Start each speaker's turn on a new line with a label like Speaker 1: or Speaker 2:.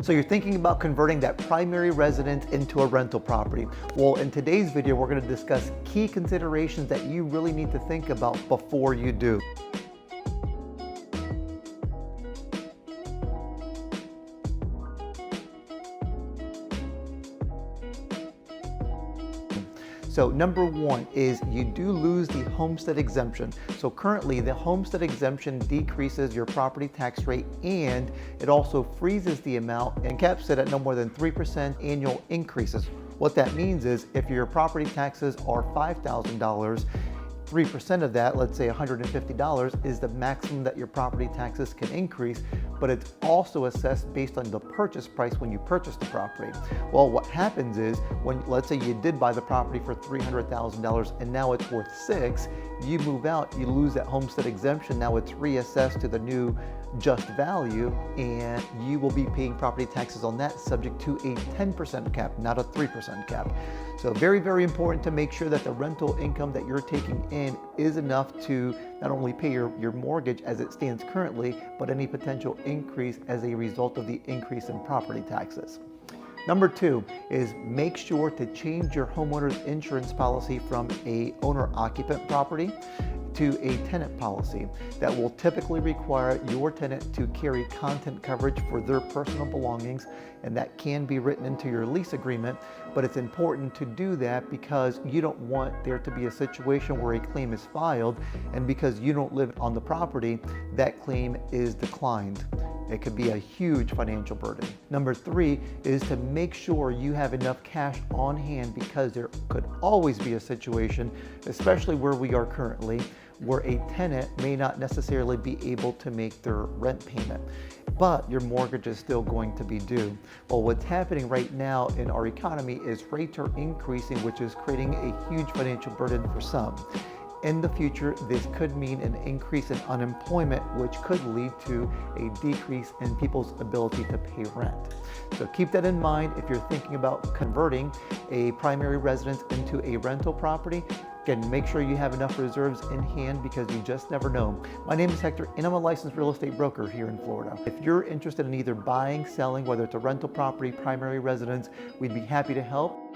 Speaker 1: So you're thinking about converting that primary residence into a rental property. Well, in today's video, we're going to discuss key considerations that you really need to think about before you do. So number one is you do lose the homestead exemption. So currently the homestead exemption decreases your property tax rate, and it also freezes the amount and caps it at no more than 3% annual increases. What that means is if your property taxes are $5,000, 3% of that, let's say $150, is the maximum that your property taxes can increase, but it's also assessed based on the purchase price when you purchase the property. Well, what happens is when, let's say you did buy the property for $300,000 and now it's worth $6,000, you move out, you lose that homestead exemption. Now it's reassessed to the new just value, and you will be paying property taxes on that subject to a 10% cap, not a 3% cap. So very, very important to make sure that the rental income that you're taking in is enough to not only pay your mortgage as it stands currently, but any potential increase as a result of the increase in property taxes. Number two is make sure to change your homeowner's insurance policy from a owner-occupant property to a tenant policy that will typically require your tenant to carry content coverage for their personal belongings, and that can be written into your lease agreement. But it's important to do that because you don't want there to be a situation where a claim is filed, and because you don't live on the property, that claim is declined. It could be a huge financial burden. Number three is to make sure you have enough cash on hand, because there could always be a situation, especially where we are currently, where a tenant may not necessarily be able to make their rent payment, but your mortgage is still going to be due. Well, what's happening right now in our economy is rates are increasing, which is creating a huge financial burden for some. In the future, this could mean an increase in unemployment, which could lead to a decrease in people's ability to pay rent. So keep that in mind if you're thinking about converting a primary residence into a rental property. Again, make sure you have enough reserves in hand, because you just never know. My name is Hector, and I'm a licensed real estate broker here in Florida. If you're interested in either buying, selling, whether it's a rental property, primary residence, we'd be happy to help.